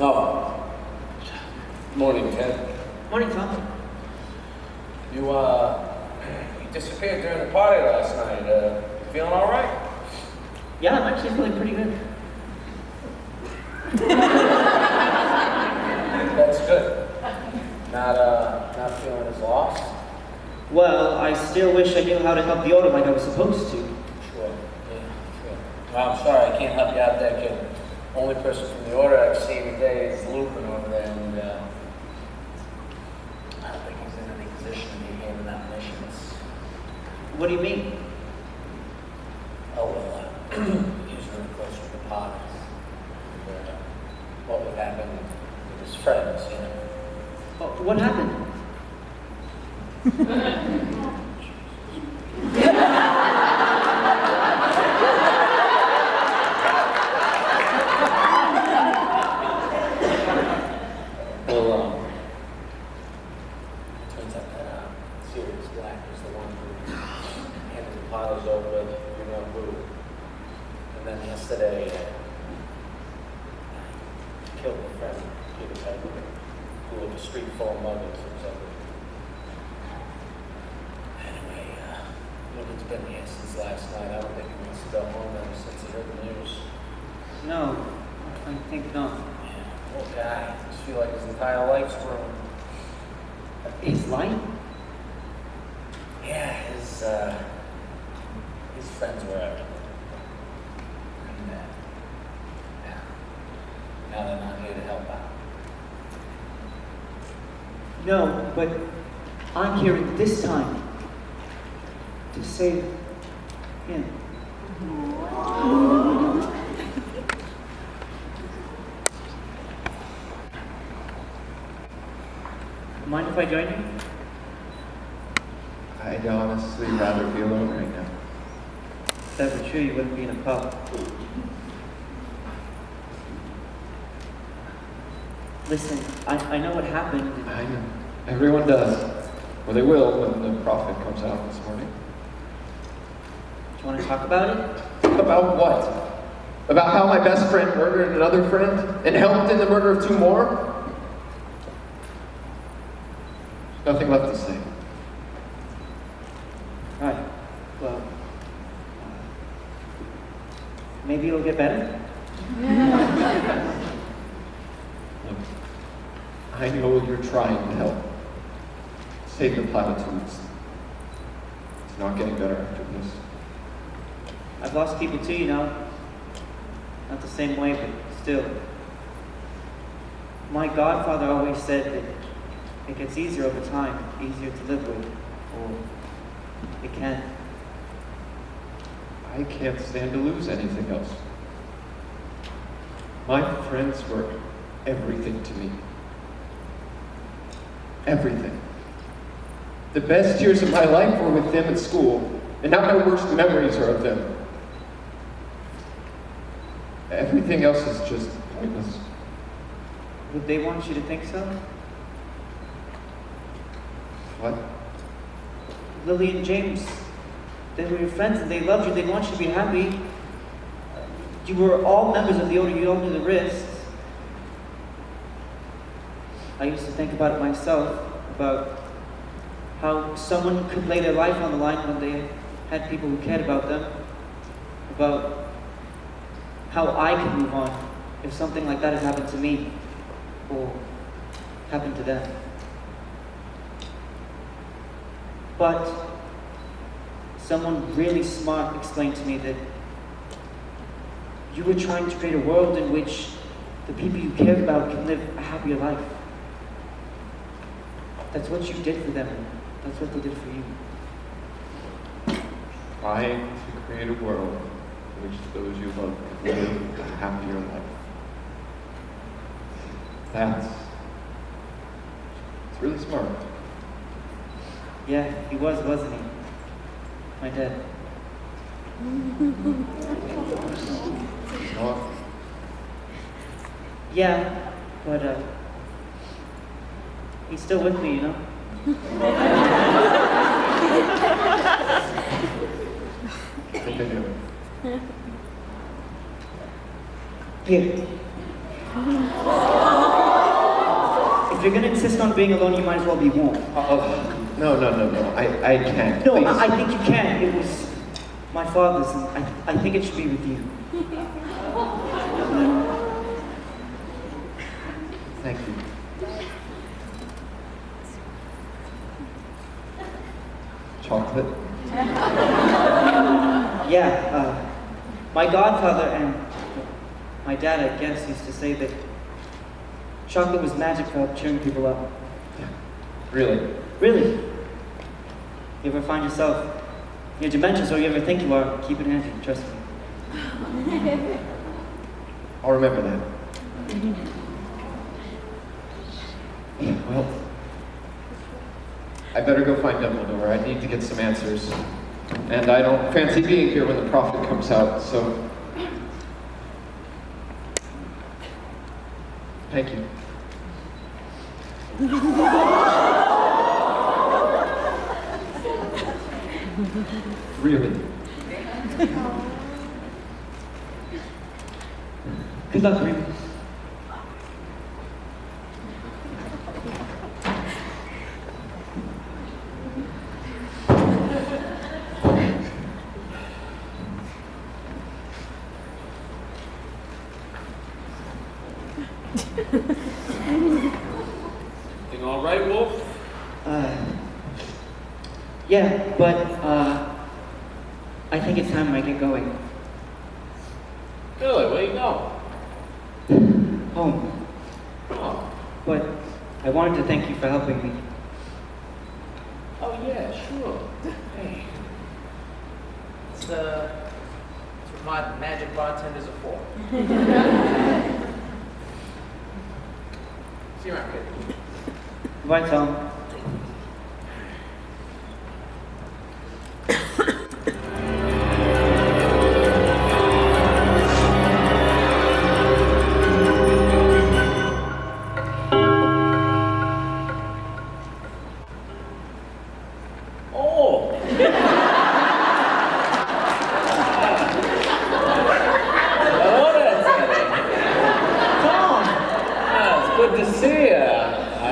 Oh. Morning, Ted. Morning, Tom. You disappeared during the party last night. Feeling all right? Yeah, I'm actually feeling pretty good. That's good. Not feeling as lost? Well, I still wish I knew how to help the order like I was supposed to. Sure. Yeah, sure. Well, I'm sorry, I can't help you out there, kid. Only person from the order I've seen today is Lupin over there, and I don't think he's in any position to be handing out missions. What do you mean? Oh, well, he's really close with the potters. And, what would happen with his friends, you know? Oh, what happened? Well, turns out that Sirius Black was the one who handed the potters over to you know who. And then yesterday, killed a friend, Peter Pedler, who was a street full of muggers or something. Anyway, Logan's been here since last night. I don't think he wants to go home ever since he heard the news. No, I think not. Yeah, poor guy. I just feel like his entire life's ruined. His life? Yeah, his friends were everything. And now they're not here to help out. No, but I'm here at this time to save him. Mind if I join you? I'd honestly rather be alone right now. If that were true, you wouldn't be in a pub. Listen, I know what happened. I know. Everyone does. Or they will when the prophet comes out this morning. Do you want to talk about it? About what? About how my best friend murdered another friend and helped in the murder of two more? Nothing left to say. Alright, well, maybe it'll get better? Look, I know you're trying to help. Save the platitudes. It's not getting better after this. I've lost people too, you know. Not the same way, but still. My godfather always said that it gets easier over time, easier to live with, or it can. I can't stand to lose anything else. My friends were everything to me. Everything. The best years of my life were with them at school, and now my worst memories are of them. Everything else is just pointless. Would they want you to think so? What? Lily and James, they were your friends and they loved you. They want you to be happy. You were all members of the order. You all knew the risks. I used to think about it myself, about how someone could lay their life on the line when they had people who cared about them, about how I could move on if something like that had happened to me or happened to them. But someone really smart explained to me that you were trying to create a world in which the people you cared about can live a happier life. That's what you did for them. That's what they did for you. Trying to create a world in which those you love can live a happier life. That's Really smart. Yeah, he was, wasn't he? My dad. He's not. Yeah, but he's still with me, you know? Continue. Here. If you're gonna insist on being alone, you might as well be warm. No. I can't. No, Please. I think you can. It was my father's, and I think it should be with you. Thank you. Chocolate? Yeah, my godfather and my dad, I guess, used to say that chocolate was magic for cheering people up. Really? Really? You ever find yourself in your dementias, or you ever think you are, keep it handy, trust me. I'll remember that. Well, I better go find Dumbledore. I need to get some answers. And I don't fancy being here when the prophet comes out, so... Thank you. Really? Good luck, Remus. Everything all right, Wolf? Yeah, but, I think it's time I get going. Billy, where you going? Home. Oh, But I wanted to thank you for helping me. oh yeah, sure. Hey. It's what my magic bartenders are for. See you around, kid. Goodbye, Tom. Oh! Hello there, Teddy. Tom! It's good to see you. I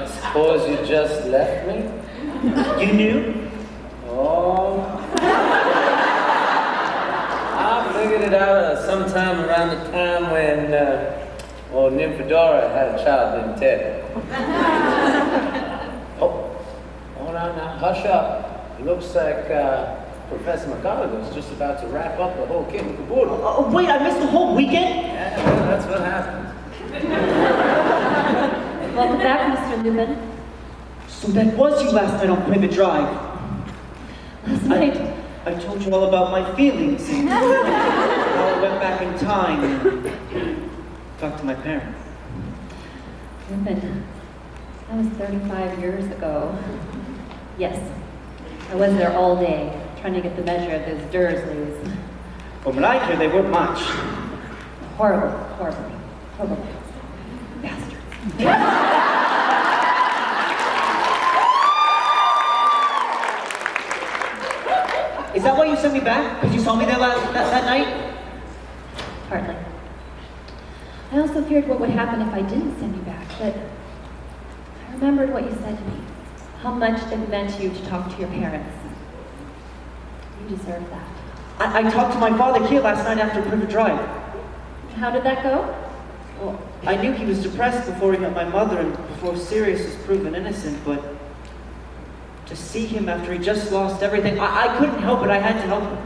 suppose you just left me? You knew? Oh. I figured it out sometime around the time when old Nymphadora had a child named Ted. Oh, hold on now, hush up. It looks like Professor McGonagall's just about to wrap up the whole kit and caboodle. Oh, wait, I missed the whole weekend? Yeah, well, that's what happens. Welcome back, Mr. Lupin. So that was you last night on Privet Drive. Last night, I told you all about my feelings. And how I went back in time and talked to my parents. Lupin, that was 35 years ago. Yes, I was there all day, trying to get the measure of those Dursleys. From what I hear, they weren't much. Horrible, horrible bastards. Is that why you sent me back? Because you saw me there that night? Partly. I also feared what would happen if I didn't send you back, but I remembered what you said to me. How much it meant to you to talk to your parents. You deserve that. I talked to my father here last night after Privet Drive. How did that go? Well, I knew he was depressed before he met my mother and before Sirius was proven innocent, but to see him after he just lost everything, I couldn't help it. I had to help him.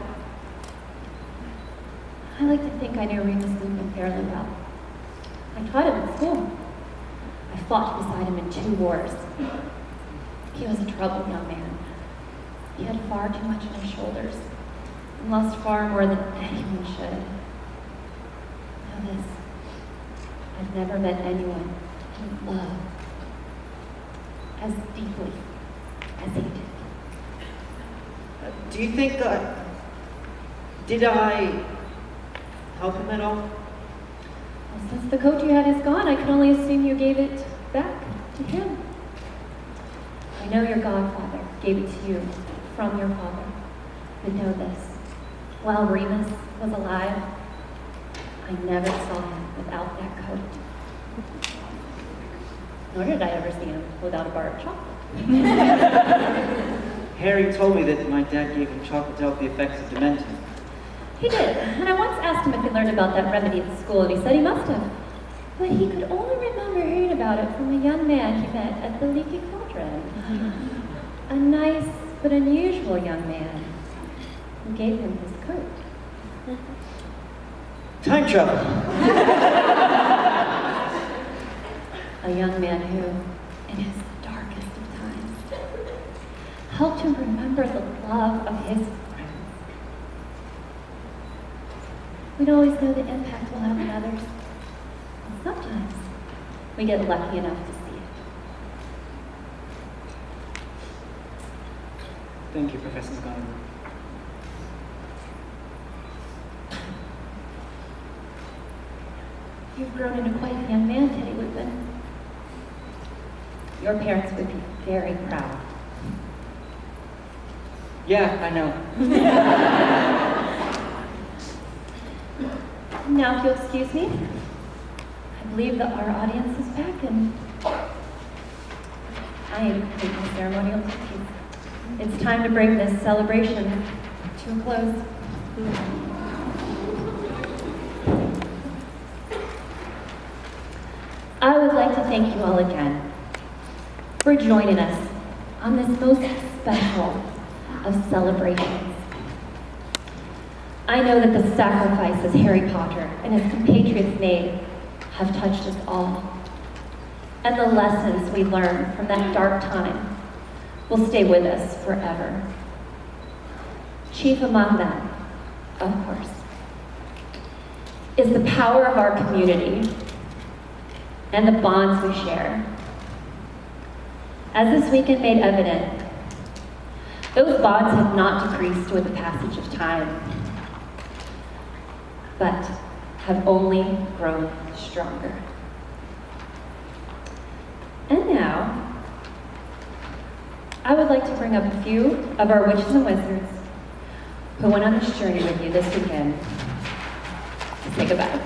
I like to think I knew Remus Lupin fairly well. I taught him at school. I fought beside him in 2 wars. He was a troubled young man. He had far too much on his shoulders and lost far more than anyone should. Know this. I've never met anyone who loved as deeply as he did. Do you think did I help him at all? Well, since the coat you had is gone, I can only assume you gave it back to him. I know your godfather gave it to you from your father. But know this, while Remus was alive, I never saw him without that coat. Nor did I ever see him without a bar of chocolate. Harry told me that my dad gave him chocolate to help the effects of dementia. He did, and I once asked him if he learned about that remedy at school, and he said he must have. But he could only remember hearing about it from a young man he met at the LeakyCon. A nice but unusual young man who gave him his coat. Time travel. A young man who, in his darkest of times, helped him remember the love of his friends. We don't always know the impact we'll have on others, and sometimes we get lucky enough to see it. Thank you, Professor McGonagall. You've grown into quite a young man, Teddy Whitman. Your parents would be very proud. Yeah, I know. Now, if you'll excuse me, I believe that our audience is back, and I am complete my ceremonial duties. It's time to bring this celebration to a close. I would like to thank you all again for joining us on this most special of celebrations. I know that the sacrifices Harry Potter and his compatriots made have touched us all, and the lessons we learned from that dark time will stay with us forever. Chief among them, of course, is the power of our community and the bonds we share. As this weekend made evident, those bonds have not decreased with the passage of time, but have only grown stronger. And now, I would like to bring up a few of our witches and wizards who went on this journey with you this weekend to say goodbye.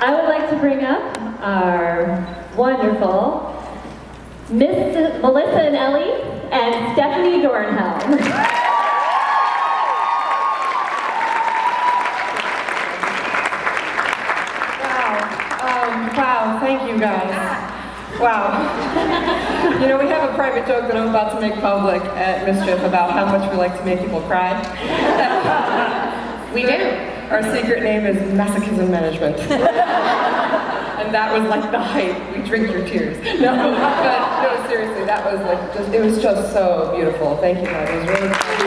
I would like to bring up our wonderful Miss Melissa and Ellie and Stephanie Dornhelm. Wow, thank you guys. Wow. You know, we have a private joke that I'm about to make public at Mischief about how much we like to make people cry. We do. Our secret name is masochism management. And that was like the height. We drink your tears. No, but no, seriously, that was like just, it was just so beautiful. Thank you guys. It was really fun.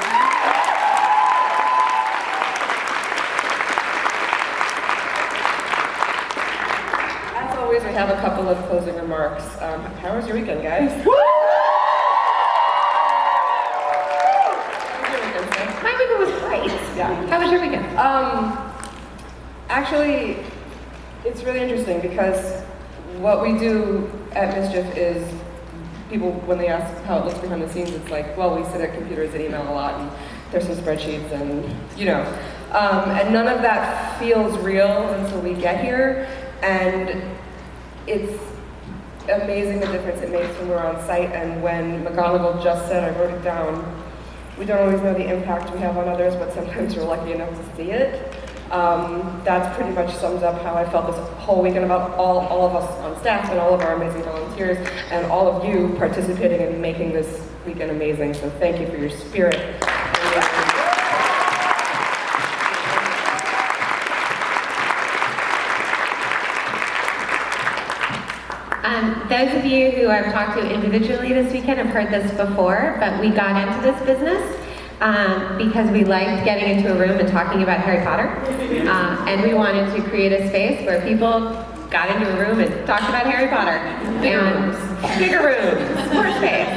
As always, we have a couple of closing closing remarks. How was your weekend, guys? My weekend was great. Yeah. How was your weekend? Actually, it's really interesting because what we do at Mischief is people, when they ask how it looks behind the scenes, it's like, well, we sit at computers and email a lot, and there's some spreadsheets, and and none of that feels real until we get here, and it's amazing the difference it makes when we're on site. And when McGonagall just said, I wrote it down, we don't always know the impact we have on others, but sometimes we're lucky enough to see it. That pretty much sums up how I felt this whole weekend about all of us on staff and all of our amazing volunteers and all of you participating and making this weekend amazing. So thank you for your spirit. Those of you who I've talked to individually this weekend have heard this before, but we got into this business because we liked getting into a room and talking about Harry Potter. And we wanted to create a space where people got into a room and talked about Harry Potter. Bigger rooms, more space.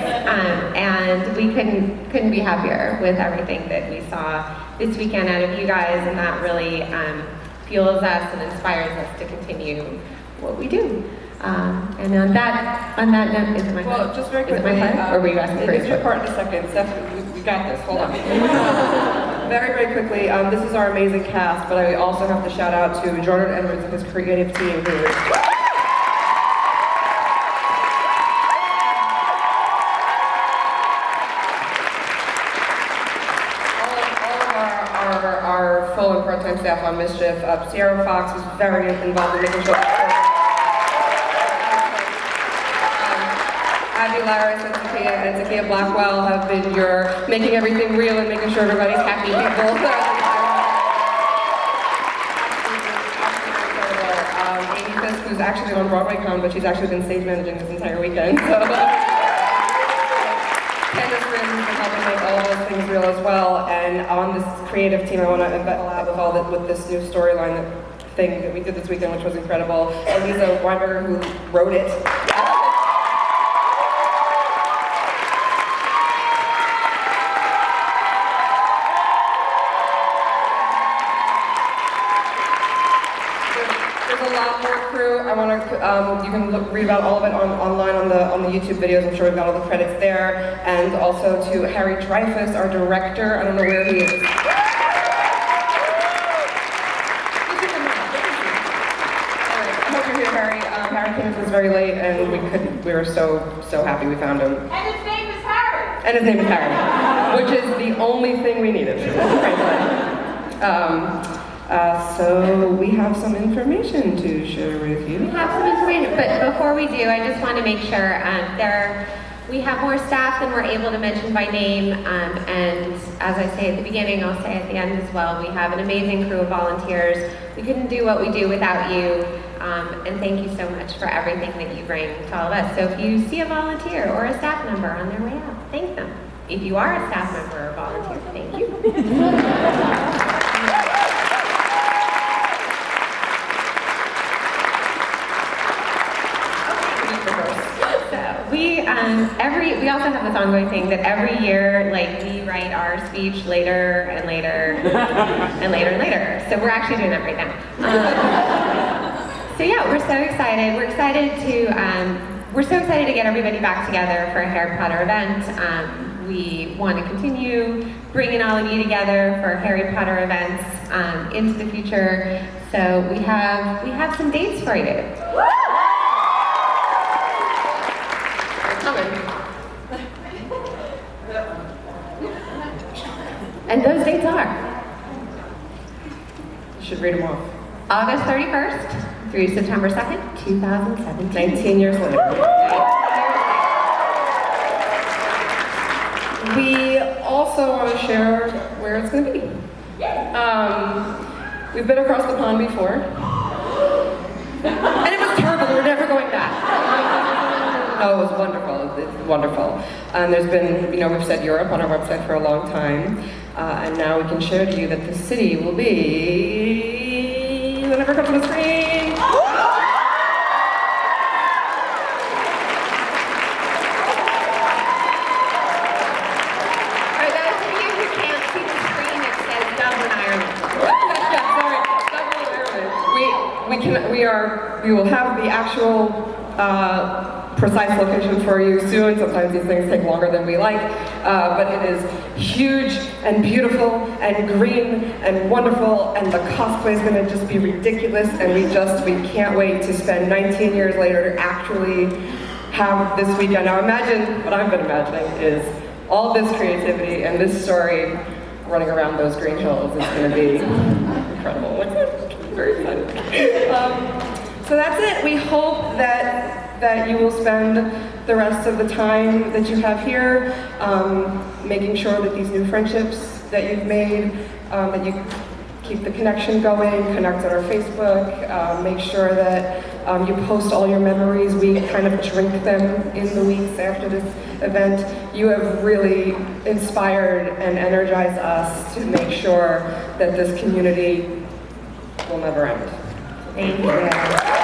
And we couldn't be happier with everything that we saw this weekend out of you guys, and that really fuels us and inspires us to continue what we do. And on that note, is it my part? Well, just very Is it quickly, my part? Or were you asking for it's your input? part in a second. Steph, we got this. Hold on. Very quickly, this is our amazing cast, but I also have to shout out to Jordan Edwards and his creative team who is all of our full and part-time staff on Mischief. Sierra Fox was very involved in making sure Abby Laris and Zakia Blackwell have been making everything real and making sure everybody's happy people. Amy Fisk, who's actually on BroadwayCon, but she's actually been stage managing this entire weekend. So. Candace Rins has been helping make all of those things real as well. And on this creative team, I want to embed out with this new storyline thing that we did this weekend, which was incredible. Eliza Weinberger, who wrote it. You can read about all of it online on the YouTube videos. I'm sure we've got all the credits there. And also to Harry Dreyfus, our director. I don't know where he is. I hope you're here, Harry. Harry came to us very late, and we were so happy we found him. And his name is Harry! And his name is Harry, which is the only thing we needed, frankly. So we have some information to share with you. We have some information, but before we do, I just want to make sure we have more staff than we're able to mention by name, and as I say at the beginning, I'll say at the end as well, we have an amazing crew of volunteers. We couldn't do what we do without you, and thank you so much for everything that you bring to all of us. So if you see a volunteer or a staff member on their way out, thank them. If you are a staff member or volunteer, thank you. We also have this ongoing thing that every year, we write our speech later and later and later and later. So we're actually doing that right now. So yeah, we're so excited. We're so excited to get everybody back together for a Harry Potter event. We want to continue bringing all of you together for Harry Potter events into the future. So we have some dates for you. And those dates are? You should read them off. August 31st through September 2nd, 2017. 19 years later. We also want to share where it's going to be. We've been across the pond before. And it was terrible. We're never going back. No, it was wonderful. It's wonderful. And there's been, we've said Europe on our website for a long time. And now we can share to you that the city will be, whenever it comes on the screen. we will have the actual precise location for you soon. Sometimes these things take longer than we like, but it is huge and beautiful and green and wonderful, and the cosplay is going to just be ridiculous, and we can't wait to spend 19 years later to actually have this weekend. Now imagine, what I've been imagining is all this creativity and this story running around those green hills is going to be incredible. Very excited. So that's it. We hope that you will spend the rest of the time that you have here making sure that these new friendships that you've made, that you keep the connection going, connect on our Facebook, make sure that you post all your memories. We kind of drink them in the weeks after this event. You have really inspired and energized us to make sure that this community will never end. Thank you.